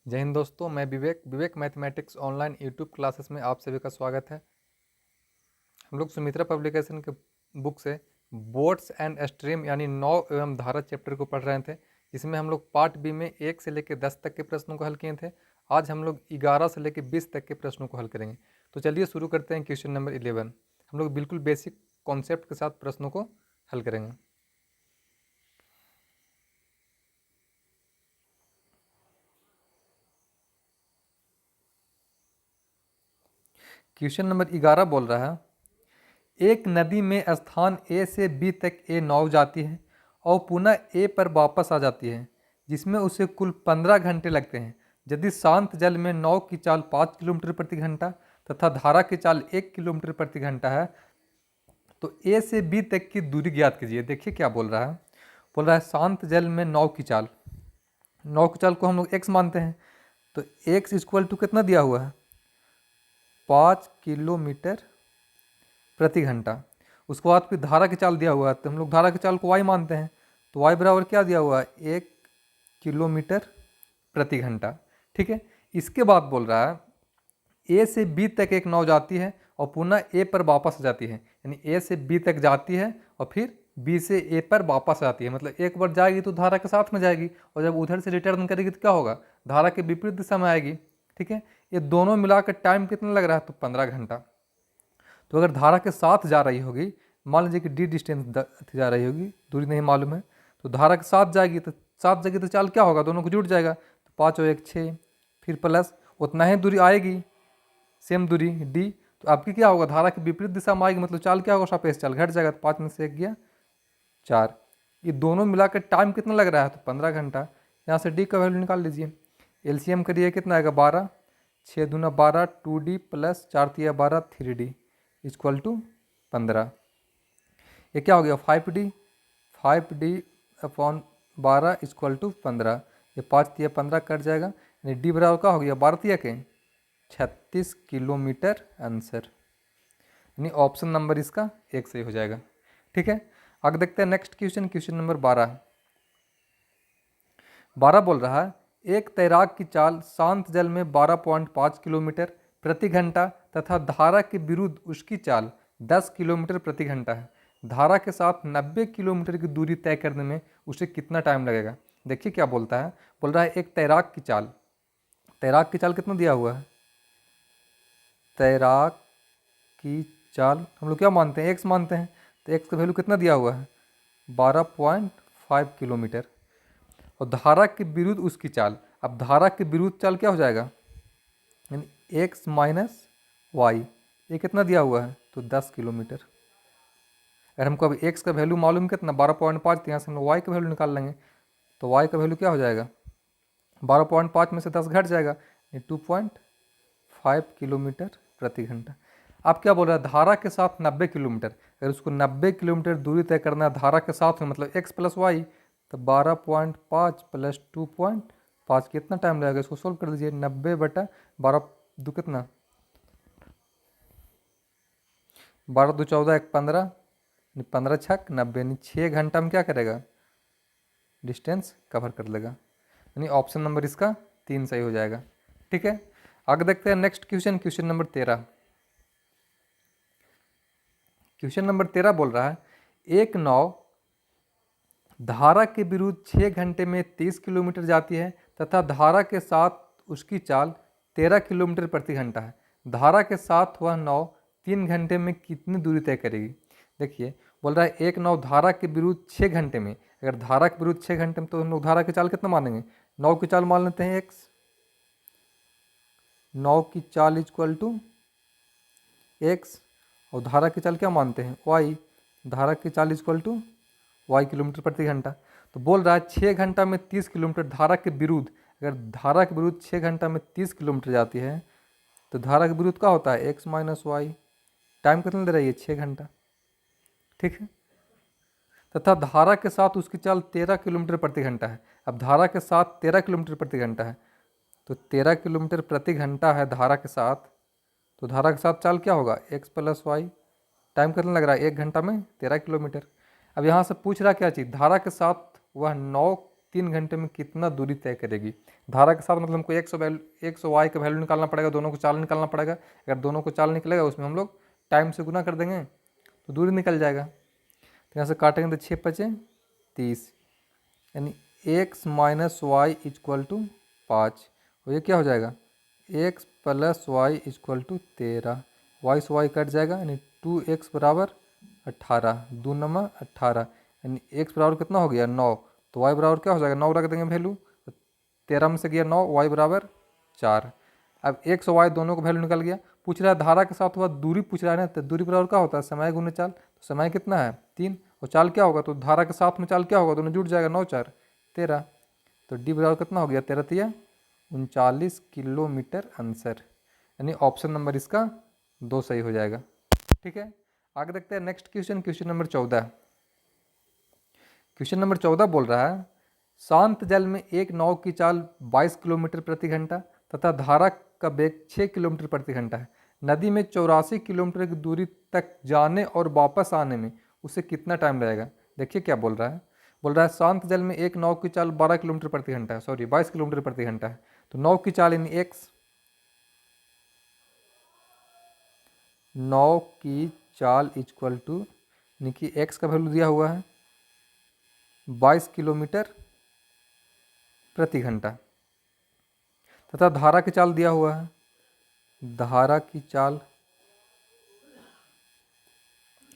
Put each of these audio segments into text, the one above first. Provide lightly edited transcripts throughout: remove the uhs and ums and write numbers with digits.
जय हिंद दोस्तों, मैं विवेक मैथमेटिक्स ऑनलाइन यूट्यूब क्लासेस में आप सभी का स्वागत है। हम लोग सुमित्रा पब्लिकेशन के बुक से बोट्स एंड स्ट्रीम यानी नौ एवं धारा चैप्टर को पढ़ रहे थे, जिसमें हम लोग पार्ट बी में 1 से लेकर 10 तक के प्रश्नों को हल किए थे। आज हम लोग 11 से लेकर 20 तक के प्रश्नों को हल करेंगे। तो चलिए शुरू करते हैं। क्वेश्चन नंबर 11 हम लोग बिल्कुल बेसिक कॉन्सेप्ट के साथ प्रश्नों को हल करेंगे। क्वेश्चन नंबर 11 बोल रहा है, एक नदी में स्थान ए से बी तक ए नाव जाती है और पुनः ए पर वापस आ जाती है, जिसमें उसे कुल 15 घंटे लगते हैं। यदि शांत जल में नाव की चाल 5 किलोमीटर प्रति घंटा तथा धारा की चाल 1 किलोमीटर प्रति घंटा है, तो ए से बी तक की दूरी ज्ञात कीजिए। देखिए क्या बोल रहा है। बोल रहा है शांत जल में नाव की चाल, नाव की चाल को हम लोग एक्स मानते हैं, तो एक्स इक्वल टू कितना दिया हुआ है, 5 किलोमीटर प्रति घंटा। उसके बाद फिर धारा की चाल दिया हुआ है, तो हम लोग धारा की चाल को वाई मानते हैं, तो वाई बराबर क्या दिया हुआ है, 1 किलोमीटर प्रति घंटा। ठीक है, इसके बाद बोल रहा है ए से बी तक एक नाव जाती है और पुनः ए पर वापस जाती है, यानी ए से बी तक जाती है और फिर बी से ए पर वापस आती है। मतलब एक बार जाएगी तो धारा के साथ में जाएगी, और जब उधर से रिटर्न करेगी तो क्या होगा, धारा के विपरीत दिशा में आएगी। ठीक है, ये दोनों मिलाकर टाइम कितना लग रहा है, तो 15 घंटा। तो अगर धारा के साथ जा रही होगी, मान लीजिए कि डी डिस्टेंस जा रही होगी, दूरी नहीं मालूम है, तो धारा के साथ जाएगी, तो साथ जाएगी तो चाल क्या होगा, दोनों को जुड़ जाएगा, तो 5 और 1 6, फिर प्लस उतना ही दूरी आएगी, सेम दूरी डी, तो आपकी क्या होगा, धारा की विपरीत दिशा में आएगी, मतलब चाल क्या होगा, सापेक्ष चाल घट जाएगा। तो 5 में से 1 गया 4। ये दोनों मिलाकर टाइम कितना लग रहा है, तो 15 घंटा। यहाँ से डी का वैल्यू निकाल लीजिए, एलसीएम करिए कितना आएगा, 12, 6 दूना 12, 2D प्लस 4 तिया 12, 3D इक्वल टू 15। ये क्या हो गया, 5D, 5D upon 12 equal to 15। ये 5 तिया 15 कट जाएगा, यानी डी बराबर क्या हो गया, 12 तिया के 36 किलोमीटर आंसर, यानी ऑप्शन नंबर इसका एक सही हो जाएगा। ठीक है, आगे देखते हैं नेक्स्ट क्वेश्चन। क्वेश्चन नंबर 12 बोल रहा है, एक तैराक की चाल शांत जल में 12.5 किलोमीटर प्रति घंटा तथा धारा के विरुद्ध उसकी चाल 10 किलोमीटर प्रति घंटा है। धारा के साथ 90 किलोमीटर की दूरी तय करने में उसे कितना टाइम लगेगा। देखिए क्या बोलता है, बोल रहा है एक तैराक की चाल, तैराक की चाल कितना दिया हुआ है, तैराक की चाल हम लोग क्या मानते हैं, एक्स मानते हैं, तो एक्स का वैल्यू कितना दिया हुआ है, 12.5 किलोमीटर, और धारा के विरुद्ध उसकी चाल। अब धारा के विरुद्ध चाल क्या हो जाएगा, यानी एक्स माइनस वाई, ये कितना दिया हुआ है, तो 10 किलोमीटर। अगर हमको अब एक्स का वैल्यू मालूम कितना 12.5, तो यहाँ से हम लोग वाई का वैल्यू निकाल लेंगे, तो वाई का वैल्यू क्या हो जाएगा, 12.5 में से 10 घट जाएगा, ये 2.5 किलोमीटर प्रति घंटा। आप क्या बोल रहे हैं, धारा के साथ 90 किलोमीटर, अगर उसको 90 किलोमीटर दूरी तय करना है धारा के साथ में, मतलब एक्स प्लस वाई, तो 12.5 प्लस 2.5 कितना टाइम लगेगा, इसको सोल्व कर दीजिए। 90/12 दो कितना, 12 दो 14, 1 15, 15 छक 90, यानी 6 घंटा में क्या करेगा, डिस्टेंस कवर कर लेगा, यानी ऑप्शन नंबर इसका 3 सही हो जाएगा। ठीक है, आगे देखते हैं next question. Question number 13, question number 13 बोल रहा है, एक नाव धारा के विरुद्ध 6 घंटे में 30 किलोमीटर जाती है तथा धारा के साथ उसकी चाल 13 किलोमीटर प्रति घंटा है। धारा के साथ वह नाव 3 घंटे में कितनी दूरी तय करेगी। देखिए बोल रहा है एक नाव धारा के विरुद्ध 6 घंटे में, अगर धारा के विरुद्ध 6 घंटे में, तो हम लोग धारा की चाल कितना मानेंगे, नाव की चाल मान लेते हैं एक्स, नाव की चाल इक्वल टू एक्स, और धारा की चाल क्या मानते हैं, वाई, धारा की चाल इक्वल टू वाई किलोमीटर प्रति घंटा। तो बोल रहा है 6 घंटा में 30 किलोमीटर धारा के विरुद्ध, अगर धारा के विरुद्ध 6 घंटा में 30 किलोमीटर जाती है, तो धारा के विरुद्ध क्या होता है, एक्स माइनस वाई, टाइम कितना दे रही है, 6 घंटा। ठीक है, तथा धारा के साथ उसकी चाल 13 किलोमीटर प्रति घंटा है। अब धारा के साथ 13 किलोमीटर प्रति घंटा है, तो 13 किलोमीटर प्रति घंटा है धारा के साथ, तो धारा के साथ चाल क्या होगा, एक्स प्लस वाई, टाइम कितना लग रहा है, 1 घंटा में 13 किलोमीटर। अब यहाँ से पूछ रहा क्या चीज़, धारा के साथ वह नाव 3 घंटे में कितना दूरी तय करेगी। धारा के साथ मतलब हमको 100 वाई का वैल्यू निकालना पड़ेगा, दोनों को चाल निकालना पड़ेगा। अगर दोनों को चाल निकलेगा उसमें हम लोग टाइम से गुना कर देंगे तो दूरी निकल जाएगा। तो यहाँ से काटेंगे तो 6 पचे 30, यानी x minus Y equal to 5। और ये क्या हो जाएगा, x plus Y equal to 13। Y से वाई कट जाएगा, यानी 2x बराबर 18, 2 नमा 18, यानी x बराबर कितना हो गया 9। तो y बराबर क्या हो जाएगा, 9 रख देंगे वैल्यू, 13 में से गया 9, y बराबर 4। अब x और y दोनों को वैल्यू निकल गया। पूछ रहा है धारा के साथ हुआ दूरी पूछ रहा है ना, तो दूरी बराबर क्या होता है, समय गुने चाल। तो समय कितना है 3, और चाल क्या होगा, तो धारा के साथ में चाल क्या होगा, दोनों जुट जाएगा, 9 4 13। तो डी बराबर कितना हो गया 13 39 किलोमीटर आंसर, यानी ऑप्शन नंबर इसका 2 सही हो जाएगा। ठीक है, आगे देखते हैं next question, question number 14। Question number 14 बोल रहा है शांत जल में एक नाव की चाल 22 किलोमीटर प्रति घंटा तथा धारा का वेग 6 किलोमीटर प्रति घंटा है। नदी में 84 किलोमीटर की दूरी तक जाने और वापस आने में उसे कितना टाइम लगेगा। देखिए क्या बोल रहा है, बोल रहा है शांत जल में एक नाव की चाल 12 किलोमीटर प्रति घंटा है, सॉरी 22 किलोमीटर प्रति घंटा है। तो नाव की चाल यानी एक्स, नाव की चाल इक्वल टू, यानी कि एक्स का वैल्यू दिया हुआ है 22 किलोमीटर प्रति घंटा, तथा धारा की चाल दिया हुआ है, धारा की चाल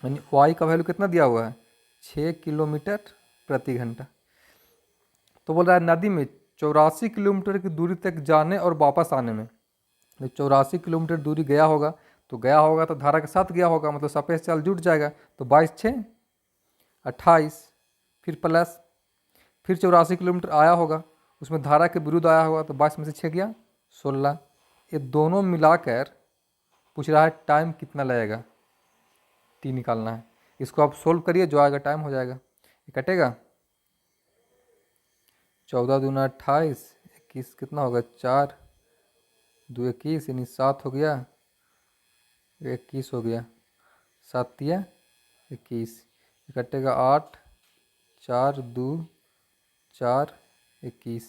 यानी वाई का वैल्यू कितना दिया हुआ है 6 किलोमीटर प्रति घंटा। तो बोल रहा है नदी में 84 किलोमीटर की दूरी तक जाने और वापस आने में, तो 84 किलोमीटर दूरी गया होगा तो धारा के साथ गया होगा, मतलब सापेक्ष चाल जुट जाएगा। तो 22 6 28, फिर प्लस, फिर 84 किलोमीटर आया होगा, उसमें धारा के विरुद्ध आया होगा, तो 22 में से 6 गया 16। ये दोनों मिलाकर पूछ रहा है टाइम कितना लगेगा, टी निकालना है। इसको आप सोल्व करिए, जो आएगा टाइम हो जाएगा। ये कटेगा 14 दूना 28, 21 कितना होगा 4 2 21, यानी 7 हो गया, 21 हो गया, 7 तिया 21, कटेगा 8 4 2 4 21,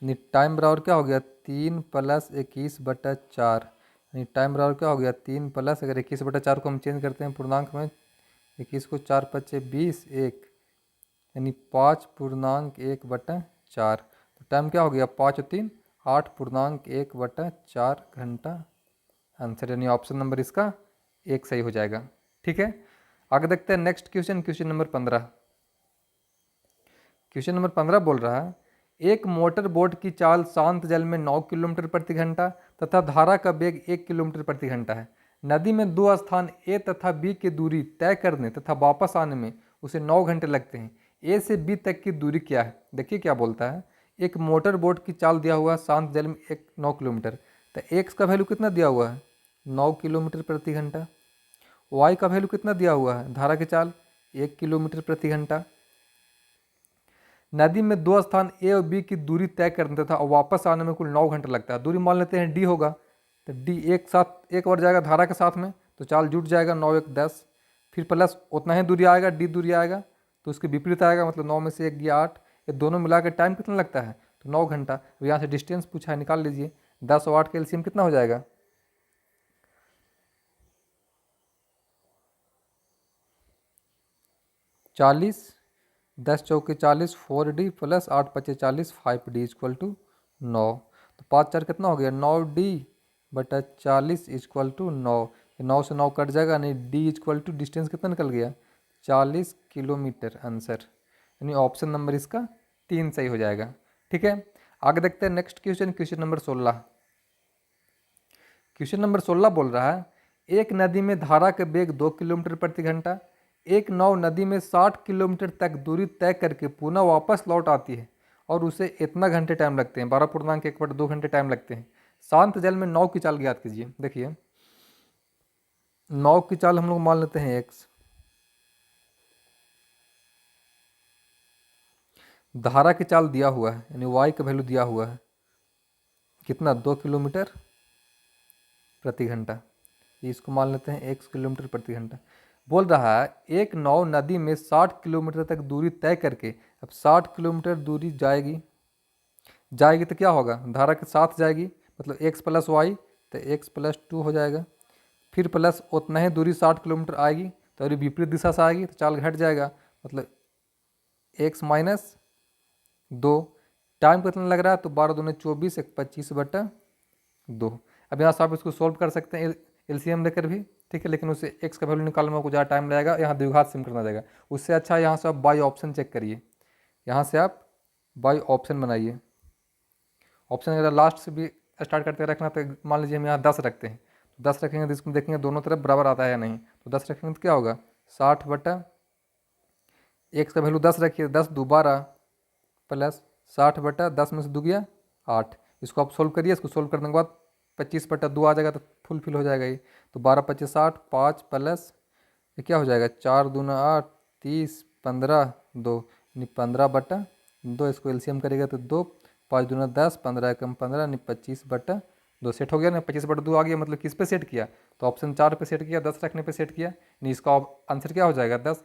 यानी टाइम बराबर क्या हो गया 3 प्लस 21/4, यानी टाइम बराबर क्या हो गया 3 प्लस, अगर 21/4 को हम चेंज करते हैं पूर्णांक में, 21 को 4 पच्चे 20 1, यानी 5.1/4। तो टाइम क्या हो गया 5 और 3 8.1/4 घंटा आंसर, यानी ऑप्शन नंबर इसका 1 सही हो जाएगा। ठीक है, आगे देखते हैं next question, question number 15। Question number 15 बोल रहा है एक मोटर बोट की चाल शांत जल में 9 किलोमीटर प्रति घंटा तथा धारा का वेग 1 किलोमीटर प्रति घंटा है। नदी में 2 स्थान ए तथा बी की दूरी तय करने तथा वापस आने में उसे 9 घंटे लगते हैं। ए से बी तक की दूरी क्या है। देखिए क्या बोलता है, एक मोटर बोट की चाल दिया हुआ है शांत जल में 9 किलोमीटर, तो एक्स का वैल्यू कितना दिया हुआ है 9 किलोमीटर प्रति घंटा, वाई का वैल्यू कितना दिया हुआ है धारा की चाल 1 किलोमीटर प्रति घंटा। नदी में 2 स्थान ए और बी की दूरी तय करना था और वापस आने में कुल 9 घंटे लगता है। दूरी मान लेते हैं डी होगा, तो डी एक साथ एक बार जाएगा धारा के साथ में, तो चाल जुट जाएगा 9 1 10, फिर प्लस उतना ही दूरी आएगा डी दूरी आएगा, तो उसके विपरीत आएगा, मतलब 9 में से 1 गया 8, ये दोनों मिलाकर टाइम कितना लगता है तो 9 घंटा। तो यहाँ से डिस्टेंस पूछा है, निकाल लीजिए, 10 और 8 का एलसीएम कितना हो जाएगा 40, 10 चौके 40 4D प्लस 8 पचे 40 5D इक्वल टू 9। तो 5 4 कितना हो गया 9D/40 इक्वल टू 9, 9 से 9 कट जाएगा, नहीं D इक्वल टू डिस्टेंस कितना निकल गया 40 किलोमीटर आंसर, यानी ऑप्शन नंबर इसका 3 सही हो जाएगा। ठीक है, आगे देखते हैं next question, question number 16। Question number 16 बोल रहा है एक नदी में धारा का वेग 2 किलोमीटर प्रति घंटा, एक नाव नदी में 60 किलोमीटर तक दूरी तय करके पुनः वापस लौट आती है और उसे इतना घंटे टाइम लगते हैं 12.1/2 घंटे टाइम लगते हैं। शांत जल में नाव की चाल ज्ञात कीजिए। देखिए नाव की चाल हम लोग मान लेते हैं एक्स, धारा की चाल दिया हुआ है यानी वाई का वैल्यू दिया हुआ है कितना 2 किलोमीटर प्रति घंटा, इसको मान लेते हैं 1 किलोमीटर प्रति घंटा। बोल रहा है एक नाव नदी में 60 किलोमीटर तक दूरी तय करके, अब 60 किलोमीटर दूरी जाएगी तो क्या होगा, धारा के साथ जाएगी, मतलब x प्लस वाई, तो x प्लस 2 हो जाएगा। फिर प्लस उतना ही दूरी 60 किलोमीटर आएगी तो अभी विपरीत दिशा से आएगी तो चाल घट जाएगा, मतलब x माइनस 2। टाइम कितना लग रहा है, तो 12 दूनी 24, 1 25/2। अब यहाँ से आप इसको सोल्व कर सकते हैं एलसीएम लेकर भी, ठीक है, लेकिन उससे x का वैल्यू निकालने में कुछ ज़्यादा टाइम लगेगा, यहाँ द्विघात सिम करना जाएगा। उससे अच्छा यहाँ से आप बाई ऑप्शन चेक करिए, यहाँ से आप बाई ऑप्शन बनाइए। ऑप्शन अगर लास्ट से भी स्टार्ट करते रखना, तो मान लीजिए हम यहाँ 10 रखते हैं, तो 10 रखेंगे तो इसमें देखेंगे दोनों तरफ बराबर आता है या नहीं, तो 10 रखेंगे तो क्या होगा, 60/, x का वैल्यू 10 रखिए, 10×2 = 12 प्लस 60/10 में से 2 गया 8। इसको आप सोल्व करिए, इसको सोल्व करने के बाद 25/2 आ जाएगा तो फुलफिल हो जाएगा ये। तो 12 25 60, 5 प्लस ये क्या हो जाएगा, 4 दूना 8, 30, 15, 2 यानी 15/2। इसको एलसीएम करेगा तो 2, 5 दूना 10, 15 एकम 15 यानी 25/2। सेट हो गया ना, 25/2 आ गया, मतलब किस पे सेट किया, तो ऑप्शन 4 पे सेट किया, 10 रखने पे सेट किया, यानी इसका आंसर क्या हो जाएगा 10।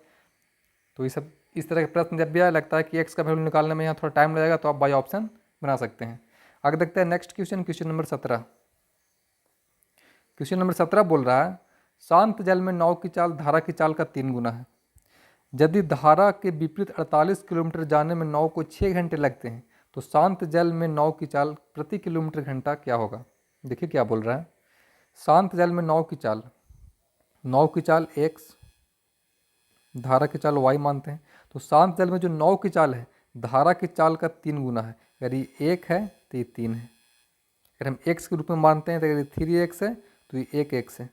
तो ये सब इस तरह के प्रश्न जब भी आया लगता है कि एक्स का वैल्यू निकालने में यहाँ थोड़ा टाइम लगेगा, तो आप बाई ऑप्शन बना सकते हैं। आगे देखते हैं next question, question number 17। Question number 17 बोल रहा है शांत जल में नाव की चाल धारा की चाल का 3 गुना है। यदि धारा के विपरीत 48 किलोमीटर जाने में नाव को 6 घंटे लगते हैं, तो शांत जल में नाव की चाल प्रति किलोमीटर घंटा क्या होगा। देखिए क्या बोल रहा है, शांत जल में नाव की चाल x, धारा की चाल y मानते हैं, तो शांत जल में जो नाव की चाल है धारा की चाल का 3 गुना है। अगर ये 1 है तो ये 3 है। अगर हम x के रूप में मानते हैं तो अगर ये 3x है तो ये 1x है,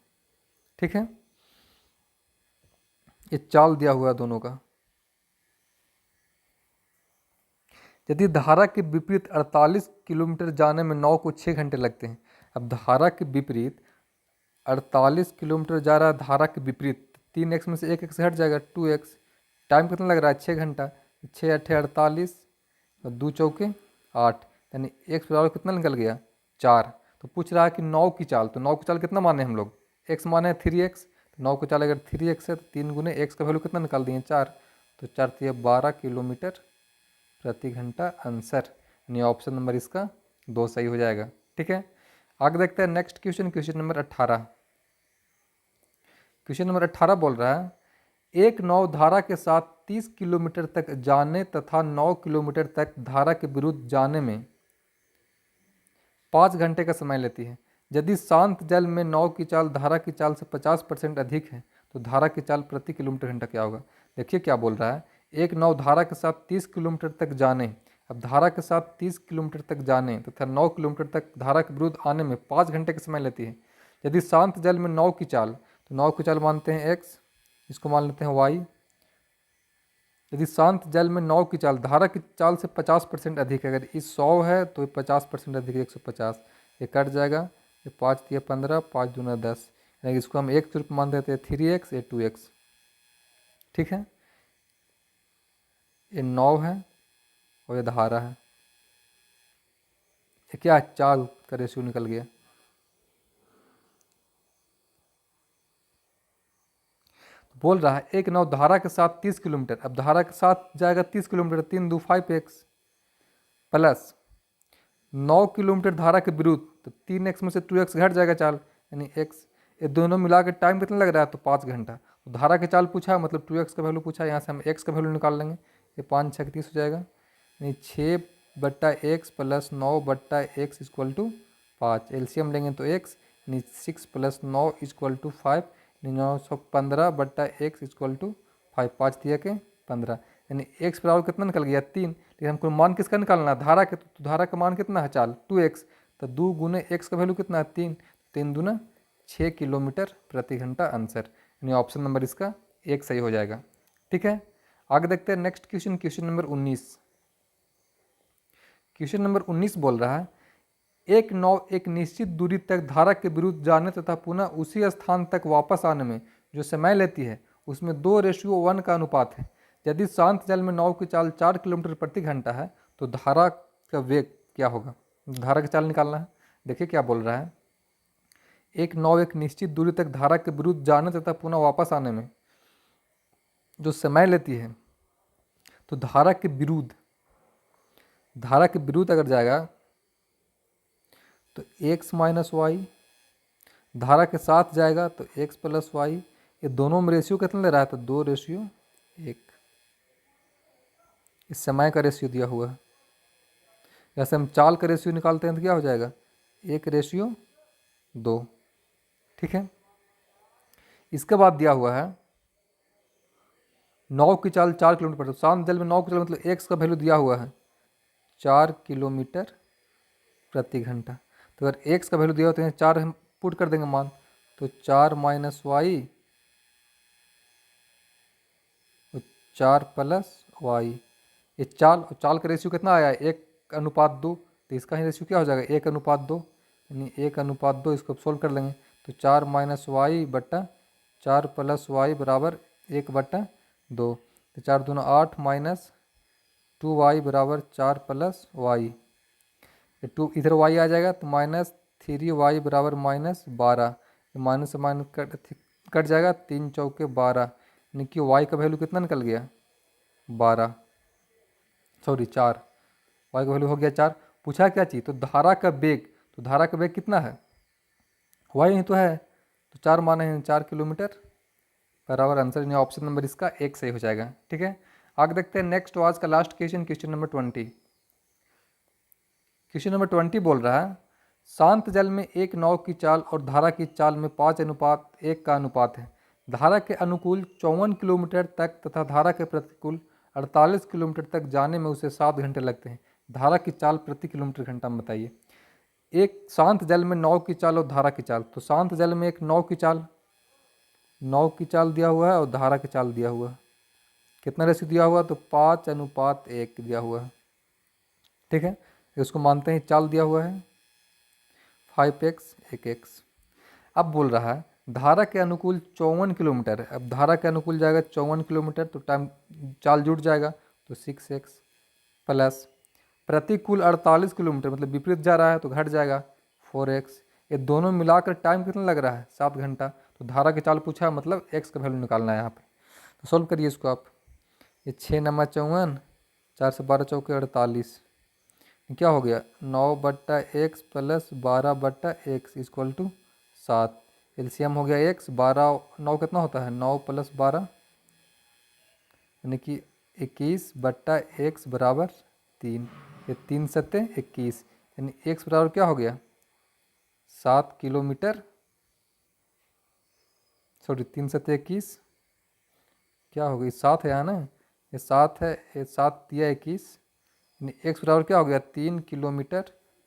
ठीक है। ये चाल दिया हुआ है दोनों का। यदि धारा के विपरीत 48 किलोमीटर जाने में नाव को 6 घंटे लगते हैं, अब धारा के विपरीत 48 किलोमीटर जा रहा है, धारा के विपरीत 3x में से 1x हट जाएगा 2x। टाइम कितना लग रहा है 6 घंटा, 6 8 48 और 2 चौके 8, यानी x बराबर कितना निकल गया 4। तो पूछ रहा है कि नाव की चाल, तो नाव की चाल कितना माने हम लोग, x माने 3x, तो नाव की चाल अगर 3x है तो 3 गुने x का वैल्यू कितना निकाल दिए 4, तो 4 3 12 किलोमीटर प्रति घंटा आंसर, यानी ऑप्शन नंबर इसका 2 सही हो जाएगा, ठीक है। आगे देखते हैं next question, question number 18। Question number 18 बोल रहा है एक नाव धारा के साथ 30 किलोमीटर तक जाने तथा 9 किलोमीटर तक धारा के विरुद्ध जाने में 5 घंटे का समय लेती है। यदि शांत जल में नाव की चाल धारा की चाल से 50% अधिक है, तो धारा की चाल प्रति किलोमीटर घंटा क्या होगा। देखिए क्या बोल रहा है, एक नाव धारा के साथ 30 किलोमीटर तक जाने, अब धारा के साथ 30 किलोमीटर तक जाने तथा 9 किलोमीटर तक धारा के विरुद्ध आने में 5 घंटे का समय लेती है। यदि शांत जल में नाव की चाल, तो नाव की चाल मानते हैं x, इसको मान लेते हैं y। यदि शांत जल में नाव की चाल धारा की चाल से 50% अधिक है, अगर इस 100 है तो 50% अधिक है 150, ये कट जाएगा, ये 5 3 15, 5 दूना 10, यानी इसको हम एक रूप मान देते हैं 3x, ये 2x, ठीक है। ये नाव है और ये धारा है, ये क्या चाल का रेशियो निकल गया। बोल रहा है एक नाव धारा के साथ 30 किलोमीटर, अब धारा के साथ जाएगा 30 किलोमीटर, 3 2 5x प्लस 9 किलोमीटर धारा के विरुद्ध, तो 3x में से 2x घट जाएगा चाल, यानी x, ये दोनों मिला के टाइम कितना लग रहा है, तो 5 घंटा। तो धारा की चाल पूछा है, मतलब 2x का वैल्यू पूछा है, यहाँ से हम x का वैल्यू निकाल लेंगे, ये 5 6 30 हो जाएगा, यानी 6/x plus 9/x equal to 5। LCM लेंगे तो x, यानी 6 + 9 = 5, 915/x इक्वल टू 5, 5 दिया के 15, यानी x बराबर कितना निकल गया 3। लेकिन हमको मान किसका निकालना है, धारा के, तो धारा का मान कितना है चाल 2x, तो 2 गुने x का वैल्यू कितना है 3, 3 दूना 6 किलोमीटर प्रति घंटा आंसर, यानी ऑप्शन नंबर इसका 1 सही हो जाएगा, ठीक है। आगे देखते हैं next question, question number 19। Question number 19 बोल रहा है एक नाव एक निश्चित दूरी तक धारा के विरुद्ध जाने तथा पुनः उसी स्थान तक वापस आने में जो समय लेती है उसमें 2:1 का अनुपात है। यदि शांत जल में नाव की चाल 4 किलोमीटर प्रति घंटा है, तो धारा का वेग क्या होगा, धारा की चाल निकालना है। देखिए क्या बोल रहा है, एक नाव एक निश्चित दूरी तक धारा के विरुद्ध जाने तथा पुनः वापस आने में जो समय लेती है, तो धारा के विरुद्ध अगर जाएगा तो x माइनस वाई, धारा के साथ जाएगा तो x प्लस वाई। ये दोनों में रेशियो कितना ले रहा है, तो 2:1। इस समय का रेशियो दिया हुआ है। जैसे हम चाल का रेशियो निकालते हैं तो क्या हो जाएगा, 1:2। ठीक है। इसके बाद दिया हुआ है नाव की चाल 4 किलोमीटर पर, शांत जल में नाव की चाल मतलब एक्स का वैल्यू दिया हुआ है 4 किलोमीटर प्रति घंटा। तो अगर एक्स का वैल्यू दिया होता है 4 हम पुट कर देंगे मान, तो 4 माइनस वाई, 4 प्लस वाई। ये चाल का रेशियो कितना आया, 1:2। तो इसका ही रेशियो क्या हो जाएगा, 1:2, यानी 1:2। इसको सोल्व कर लेंगे तो 4 माइनस वाई बट्टा 4 प्लस वाई बराबर 1/2। तो 4 दूना 8 माइनस 2y बराबर 4 प्लस वाई। 2 इधर y आ जाएगा तो -3y बराबर -12। माइनस से माइनस कट जाएगा, 3 चौके 12, यानी कि y का वैल्यू कितना निकल गया, 4। y का वैल्यू हो गया 4। पूछा क्या चीज़, तो धारा का वेग, तो धारा का वेग कितना है, y ही तो है, तो 4 माने हैं 4 किलोमीटर बराबर आंसर, यानी ऑप्शन नंबर इसका 1 सही हो जाएगा। ठीक है। आगे देखते हैं नेक्स्ट आज का last question number 20। Question number 20 बोल रहा है, शांत जल में एक नाव की चाल और धारा की चाल में 5:1 का अनुपात है। धारा के अनुकूल 54 किलोमीटर तक तथा धारा के प्रतिकूल 48 किलोमीटर तक जाने में उसे 7 घंटे लगते हैं। धारा की चाल प्रति किलोमीटर घंटा में बताइए। एक शांत जल में नाव की चाल और धारा की चाल, तो शांत जल में एक नाव की चाल दिया हुआ है और धारा की चाल दिया हुआ है। कितना रेशियो दिया हुआ, तो 5:1 दिया हुआ है। ठीक है, इसको मानते हैं चाल दिया हुआ है 5x 1x। अब बोल रहा है धारा के अनुकूल 54 किलोमीटर है। अब धारा के अनुकूल जाएगा 54 किलोमीटर, तो टाइम चाल जुड़ जाएगा तो 6x प्लस प्रतिकूल 48 किलोमीटर मतलब विपरीत जा रहा है तो घट जाएगा 4x। ये दोनों मिलाकर टाइम कितना लग रहा है, 7 घंटा। तो धारा की चाल पूछा है मतलब x का वैल्यू निकालना है यहाँ पे। तो सॉल्व करिए इसको आप। ये 6 × 54, 4 से 12 चौके 48, क्या हो गया 9/x plus 12/x equal to 7। LCM हो गया x, 12 9 कितना होता है, 9 + 12 यानी कि 21/x बराबर 3। ये 3 सत्ते 21, यानी x बराबर क्या हो गया 7 किलोमीटर, 3 सत्ते 21 क्या हो गई 7 है यहाँ ना, ये 7 है, ये 7 दिया 21, यानी x बराबर क्या हो गया 3 किलोमीटर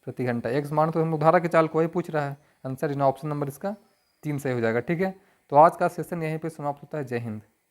प्रति घंटा। x मान तो हम लोग धारा के चाल को ही पूछ रहा है, आंसर इन ऑप्शन नंबर इसका 3 सही हो जाएगा। ठीक है, तो आज का सेशन यहीं पे समाप्त होता है। जय हिंद।